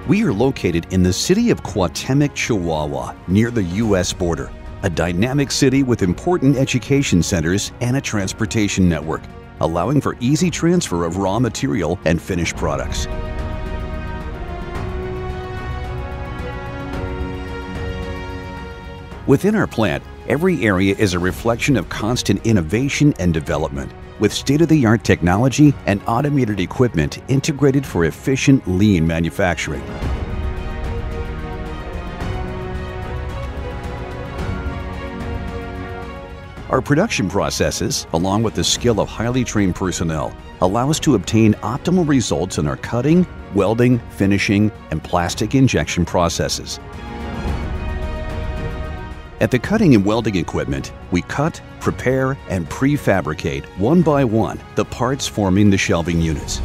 We are located in the city of Cuauhtemoc, Chihuahua, near the U.S. border, a dynamic city with important education centers and a transportation network, allowing for easy transfer of raw material and finished products. Within our plant, every area is a reflection of constant innovation and development, with state-of-the-art technology and automated equipment integrated for efficient, lean manufacturing. Our production processes, along with the skill of highly trained personnel, allow us to obtain optimal results in our cutting, welding, finishing, and plastic injection processes. At the cutting and welding equipment, we cut, prepare, and prefabricate one by one the parts forming the shelving units.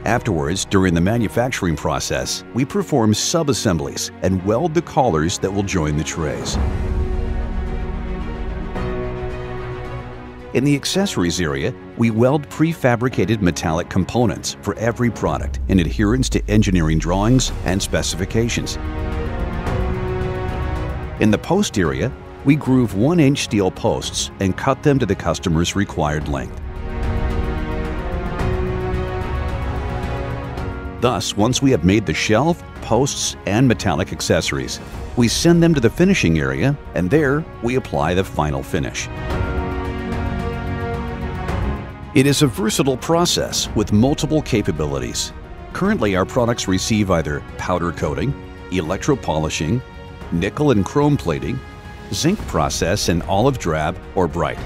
Afterwards, during the manufacturing process, we perform sub-assemblies and weld the collars that will join the trays. In the accessories area, we weld prefabricated metallic components for every product in adherence to engineering drawings and specifications. In the post area, we groove 1-inch steel posts and cut them to the customer's required length. Thus, once we have made the shelf, posts, and metallic accessories, we send them to the finishing area, and there we apply the final finish. It is a versatile process with multiple capabilities. Currently, our products receive either powder coating, electropolishing, nickel and chrome plating, zinc process in olive drab or bright.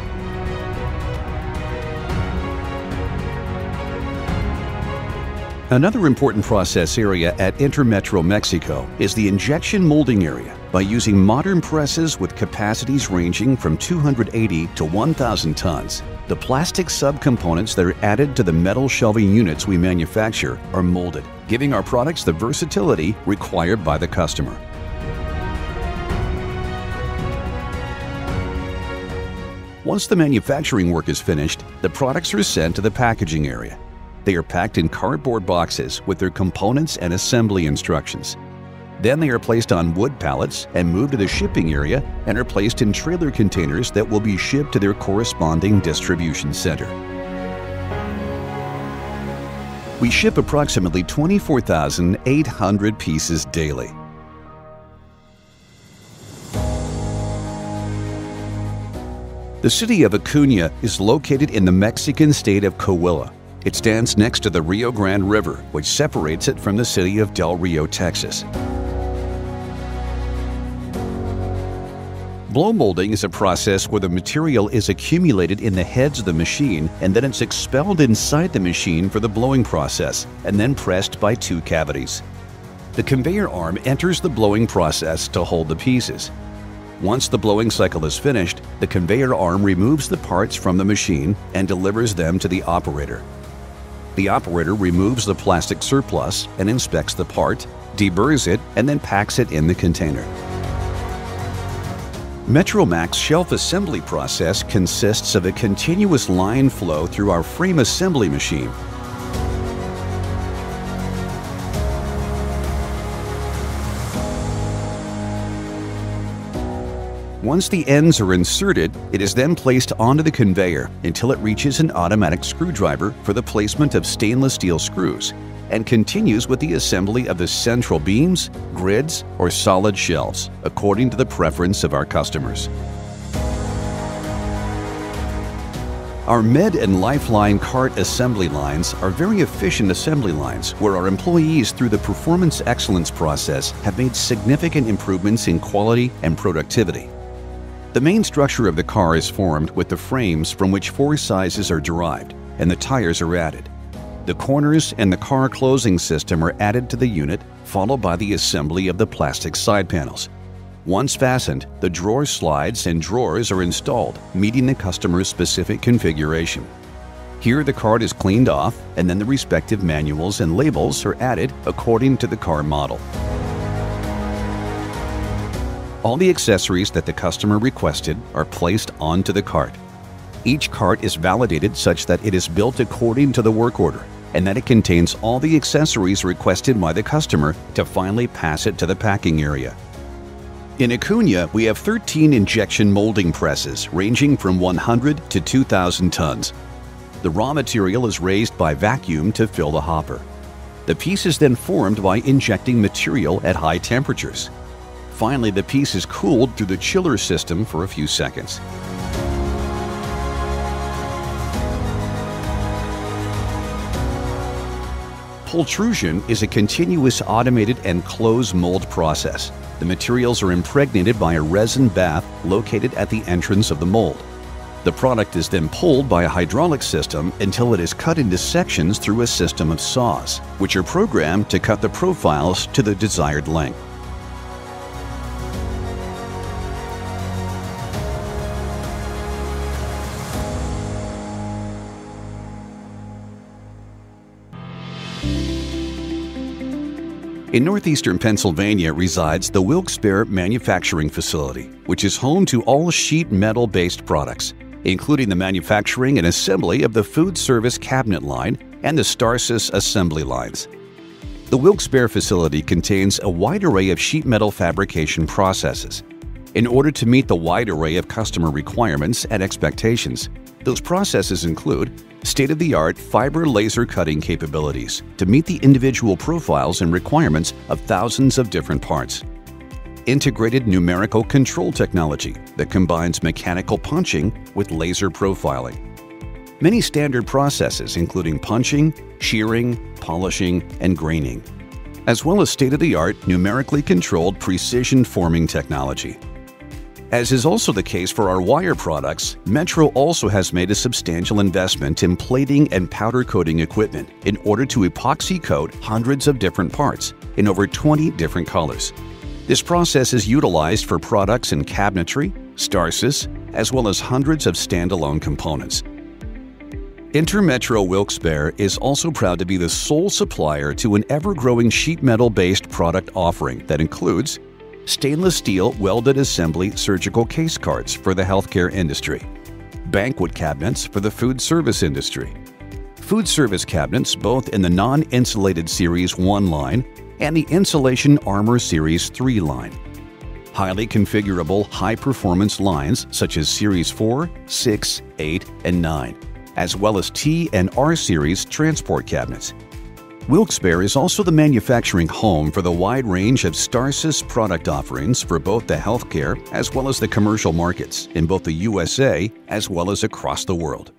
Another important process area at Intermetro Mexico is the injection molding area. By using modern presses with capacities ranging from 280 to 1,000 tons, the plastic subcomponents that are added to the metal shelving units we manufacture are molded, giving our products the versatility required by the customer. Once the manufacturing work is finished, the products are sent to the packaging area. They are packed in cardboard boxes with their components and assembly instructions. Then they are placed on wood pallets and moved to the shipping area and are placed in trailer containers that will be shipped to their corresponding distribution center. We ship approximately 24,800 pieces daily. The city of Acuña is located in the Mexican state of Coahuila. It stands next to the Rio Grande River, which separates it from the city of Del Rio, Texas. Blow molding is a process where the material is accumulated in the heads of the machine and then it's expelled inside the machine for the blowing process and then pressed by two cavities. The conveyor arm enters the blowing process to hold the pieces. Once the blowing cycle is finished, the conveyor arm removes the parts from the machine and delivers them to the operator. The operator removes the plastic surplus and inspects the part, deburrs it, and then packs it in the container. Metromax shelf assembly process consists of a continuous line flow through our frame assembly machine. Once the ends are inserted, it is then placed onto the conveyor until it reaches an automatic screwdriver for the placement of stainless steel screws, and continues with the assembly of the central beams, grids, or solid shelves, according to the preference of our customers. Our Med and Lifeline cart assembly lines are very efficient assembly lines where our employees, through the performance excellence process, have made significant improvements in quality and productivity. The main structure of the car is formed with the frames from which 4 sizes are derived, and the tires are added. The corners and the car closing system are added to the unit, followed by the assembly of the plastic side panels. Once fastened, the drawer slides and drawers are installed, meeting the customer's specific configuration. Here the card is cleaned off, and then the respective manuals and labels are added according to the car model. All the accessories that the customer requested are placed onto the cart. Each cart is validated such that it is built according to the work order, and that it contains all the accessories requested by the customer to finally pass it to the packing area. In Acuna, we have 13 injection molding presses ranging from 100 to 2,000 tons. The raw material is raised by vacuum to fill the hopper. The piece is then formed by injecting material at high temperatures. Finally, the piece is cooled through the chiller system for a few seconds. Pultrusion is a continuous automated and closed mold process. The materials are impregnated by a resin bath located at the entrance of the mold. The product is then pulled by a hydraulic system until it is cut into sections through a system of saws, which are programmed to cut the profiles to the desired length. In northeastern Pennsylvania resides the Wilkes-Barre manufacturing facility, which is home to all sheet metal-based products, including the manufacturing and assembly of the food service cabinet line and the Starcis assembly lines. The Wilkes-Barre facility contains a wide array of sheet metal fabrication processes. In order to meet the wide array of customer requirements and expectations, those processes include state-of-the-art fiber laser cutting capabilities to meet the individual profiles and requirements of thousands of different parts, integrated numerical control technology that combines mechanical punching with laser profiling, many standard processes including punching, shearing, polishing, and graining, as well as state-of-the-art numerically controlled precision forming technology. As is also the case for our wire products, Metro also has made a substantial investment in plating and powder coating equipment in order to epoxy coat hundreds of different parts in over 20 different colors. This process is utilized for products in cabinetry, Starcis, as well as hundreds of standalone components. Intermetro Wilkes-Barre is also proud to be the sole supplier to an ever-growing sheet metal-based product offering that includes stainless steel welded assembly surgical case cards for the healthcare industry, banquet cabinets for the food service industry, food service cabinets both in the non-insulated Series 1 line and the Insulation Armor Series 3 line, highly configurable high-performance lines such as Series 4, 6, 8, and 9, as well as T and R Series transport cabinets. Wilkes-Barre is also the manufacturing home for the wide range of Starcis product offerings for both the healthcare as well as the commercial markets in both the USA as well as across the world.